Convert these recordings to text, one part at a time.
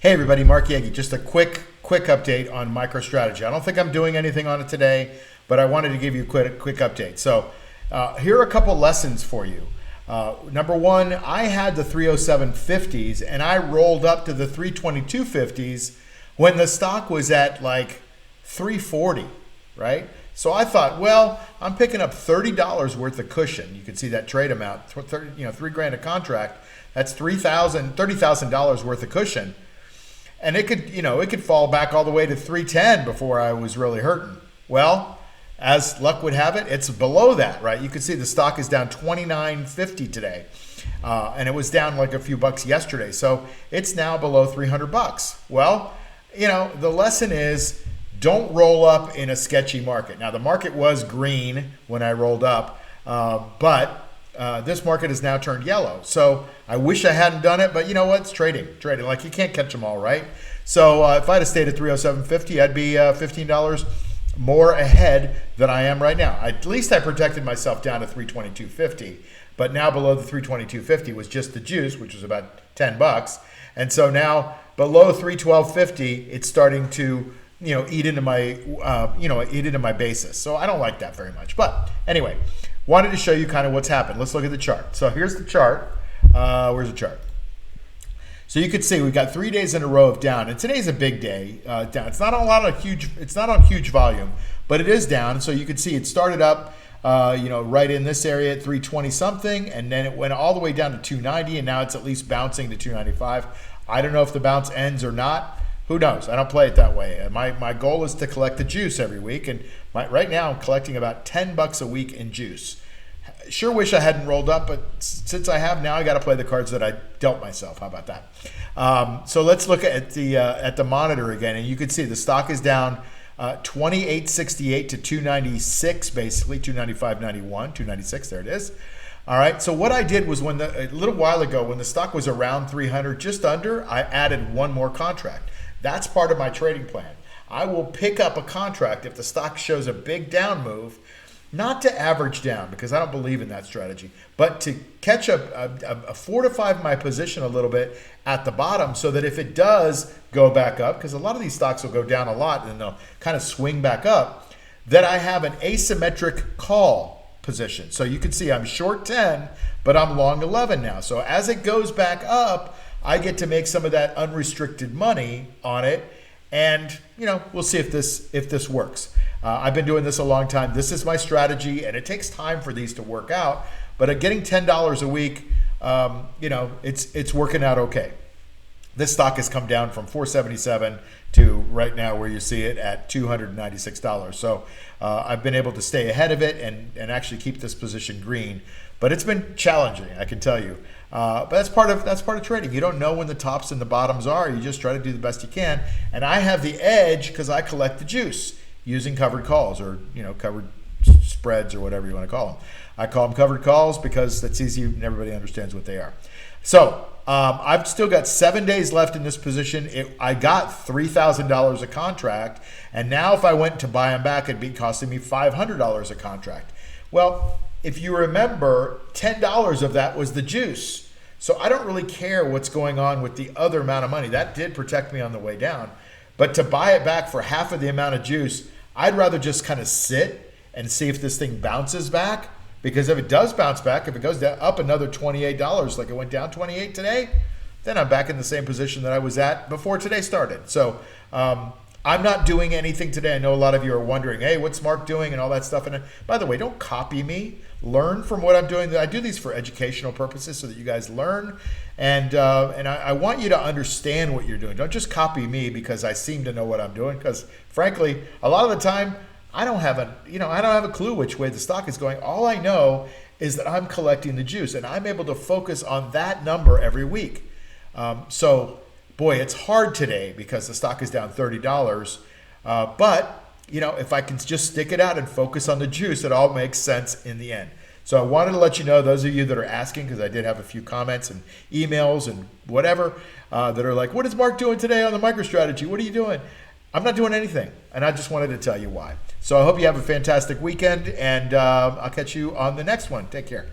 Hey everybody, Mark Yagi. Just a quick update on MicroStrategy. I don't think I'm doing anything on it today, but I wanted to give you a quick update. So here are a couple lessons for you. Number one, I had the 307.50s and I rolled up to the 322.50s when the stock was at like 340, right? So I thought, well, I'm picking up $30 worth of cushion. You can see that trade amount, $3,000 a contract. That's $30,000 worth of cushion. And it could fall back all the way to 310 before I was really hurting. Well, as luck would have it, it's below that, right? You can see the stock is down 29.50 today. And it was down like a few bucks yesterday. So it's now below 300 bucks. Well, the lesson is don't roll up in a sketchy market. Now, the market was green when I rolled up, but this market has now turned yellow. So I wish I hadn't done it, but you know what? It's trading. Like, you can't catch them all, right? So if I had stayed at 307.50, I'd be $15 more ahead than I am right now. At least I protected myself down to 322.50, but now below the 322.50 was just the juice, which was about 10 bucks. And so now below 312.50, it's starting to eat into my basis. So I don't like that very much. But anyway, wanted to show you kind of what's happened. Let's look at the chart. So here's the chart. Where's the chart? So you can see we've got 3 days in a row of down, and today's a big day down. It's not on huge volume, but it is down. So you can see it started up, right in this area at 320 something, and then it went all the way down to 290, and now it's at least bouncing to 295. I don't know if the bounce ends or not. Who knows? I don't play it that way. My goal is to collect the juice every week, and right now I'm collecting about 10 bucks a week in juice. Sure wish I hadn't rolled up, but since I have now, I got to play the cards that I dealt myself. How about that? So let's look at the monitor again, and you can see the stock is down 28.68 to 296, basically 295.91, 296. There it is. All right. So what I did was a little while ago when the stock was around 300, just under, I added one more contract. That's part of my trading plan. I will pick up a contract if the stock shows a big down move, not to average down because I don't believe in that strategy, but to catch fortify my position a little bit at the bottom so that if it does go back up, because a lot of these stocks will go down a lot and then they'll kind of swing back up, that I have an asymmetric call position. So you can see I'm short 10, but I'm long 11 now. So as it goes back up, I get to make some of that unrestricted money on it, and we'll see if this works. I've been doing this a long time. This is my strategy, and it takes time for these to work out. But getting $10 a week, it's working out okay. This stock has come down from $477 to right now where you see it at $296. So I've been able to stay ahead of it and actually keep this position green. But it's been challenging, I can tell you. But that's part of trading. You don't know when the tops and the bottoms are. You just try to do the best you can. And I have the edge because I collect the juice using covered calls or covered spreads or whatever you want to call them. I call them covered calls because that's easy and everybody understands what they are. So I've still got 7 days left in this position. I got $3,000 a contract, and now if I went to buy them back, it'd be costing me $500 a contract. Well, if you remember, $10 of that was the juice. So I don't really care what's going on with the other amount of money. That did protect me on the way down. But to buy it back for half of the amount of juice, I'd rather just kind of sit and see if this thing bounces back. Because if it does bounce back, if it goes up another $28, like it went down 28 today, then I'm back in the same position that I was at before today started. So I'm not doing anything today. I know a lot of you are wondering, hey, what's Mark doing and all that stuff. And by the way, don't copy me. Learn from what I'm doing. I do these for educational purposes so that you guys learn. And I want you to understand what you're doing. Don't just copy me because I seem to know what I'm doing. Because frankly, a lot of the time, I don't have a clue which way the stock is going. All I know is that I'm collecting the juice, and I'm able to focus on that number every week. So, boy, it's hard today because the stock is down $30. But if I can just stick it out and focus on the juice, it all makes sense in the end. So I wanted to let you know, those of you that are asking, because I did have a few comments and emails and whatever that are like, what is Mark doing today on the MicroStrategy? What are you doing? I'm not doing anything, and I just wanted to tell you why. So I hope you have a fantastic weekend, and I'll catch you on the next one. Take care.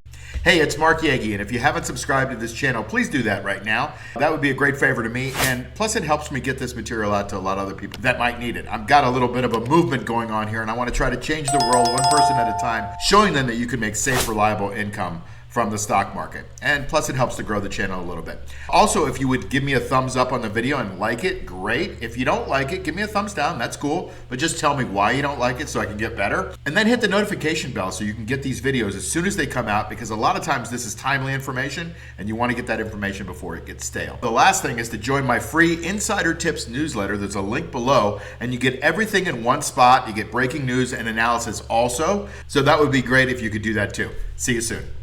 Hey, it's Mark Yagi, and if you haven't subscribed to this channel, please do that right now. That would be a great favor to me, and plus it helps me get this material out to a lot of other people that might need it. I've got a little bit of a movement going on here, and I want to try to change the world one person at a time, showing them that you can make safe, reliable income from the stock market. And plus it helps to grow the channel a little bit. Also, if you would give me a thumbs up on the video and like it, great. If you don't like it, give me a thumbs down, that's cool. But just tell me why you don't like it so I can get better. And then hit the notification bell so you can get these videos as soon as they come out, because a lot of times this is timely information and you want to get that information before it gets stale. The last thing is to join my free Insider Tips newsletter. There's a link below, and you get everything in one spot. You get breaking news and analysis also. So that would be great if you could do that too. See you soon.